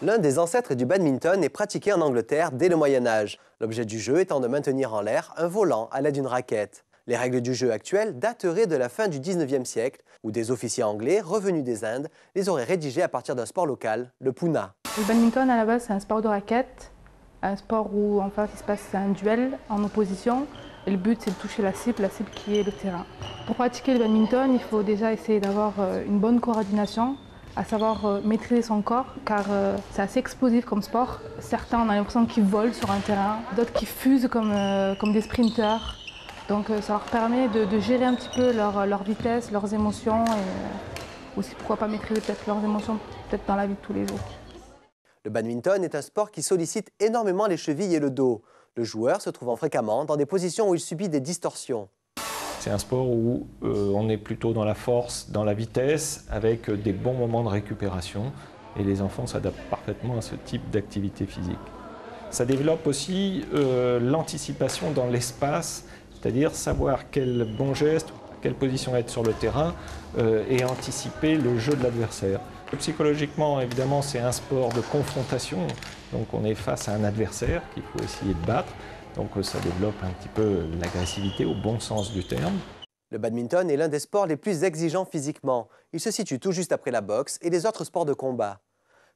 L'un des ancêtres du badminton est pratiqué en Angleterre dès le Moyen-Âge, l'objet du jeu étant de maintenir en l'air un volant à l'aide d'une raquette. Les règles du jeu actuelles dateraient de la fin du 19e siècle, où des officiers anglais revenus des Indes les auraient rédigées à partir d'un sport local, le Puna. Le badminton, à la base, c'est un sport de raquette, un sport où en fait, il se passe un duel en opposition. Et le but, c'est de toucher la cible qui est le terrain. Pour pratiquer le badminton, il faut déjà essayer d'avoir une bonne coordination, à savoir maîtriser son corps, car c'est assez explosif comme sport. Certains, on a l'impression qu'ils volent sur un terrain, d'autres qui fusent comme des sprinteurs. Donc ça leur permet de gérer un petit peu leur vitesse, leurs émotions et aussi pourquoi pas maîtriser peut-être leurs émotions peut-être dans la vie de tous les jours. Le badminton est un sport qui sollicite énormément les chevilles et le dos, le joueur se trouvant fréquemment dans des positions où il subit des distorsions. C'est un sport où on est plutôt dans la force, dans la vitesse, avec des bons moments de récupération. Et les enfants s'adaptent parfaitement à ce type d'activité physique. Ça développe aussi l'anticipation dans l'espace, c'est-à-dire savoir quel bon geste, quelle position être sur le terrain et anticiper le jeu de l'adversaire. Psychologiquement, évidemment, c'est un sport de confrontation, donc on est face à un adversaire qu'il faut essayer de battre. Donc ça développe un petit peu l'agressivité au bon sens du terme. Le badminton est l'un des sports les plus exigeants physiquement. Il se situe tout juste après la boxe et les autres sports de combat.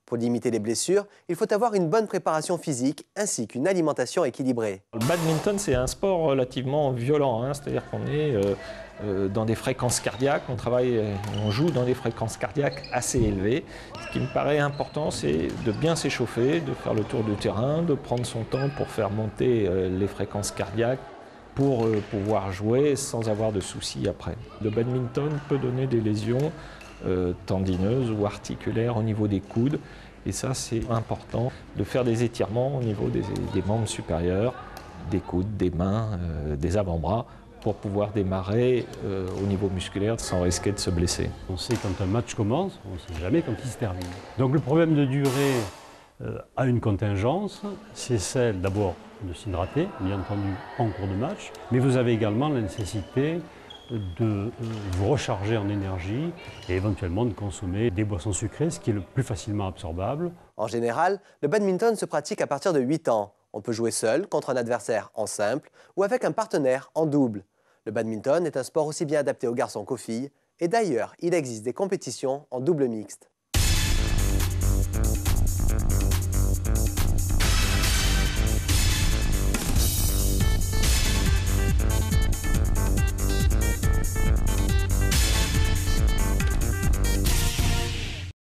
Pour limiter les blessures, il faut avoir une bonne préparation physique ainsi qu'une alimentation équilibrée. Le badminton, c'est un sport relativement violent, hein, c'est-à-dire qu'on est dans des fréquences cardiaques, on joue dans des fréquences cardiaques assez élevées. Ce qui me paraît important, c'est de bien s'échauffer, de faire le tour du terrain, de prendre son temps pour faire monter les fréquences cardiaques pour pouvoir jouer sans avoir de soucis après. Le badminton peut donner des lésions tendineuses ou articulaires au niveau des coudes. Et ça, c'est important de faire des étirements au niveau des membres supérieurs, des coudes, des mains, des avant-bras, pour pouvoir démarrer au niveau musculaire sans risquer de se blesser. On sait quand un match commence, on ne sait jamais quand il se termine. Donc le problème de durée a une contingence, c'est celle d'abord de s'hydrater, bien entendu en cours de match, mais vous avez également la nécessité de vous recharger en énergie et éventuellement de consommer des boissons sucrées, ce qui est le plus facilement absorbable. En général, le badminton se pratique à partir de 8 ans. On peut jouer seul contre un adversaire en simple ou avec un partenaire en double. Le badminton est un sport aussi bien adapté aux garçons qu'aux filles et d'ailleurs, il existe des compétitions en double mixte.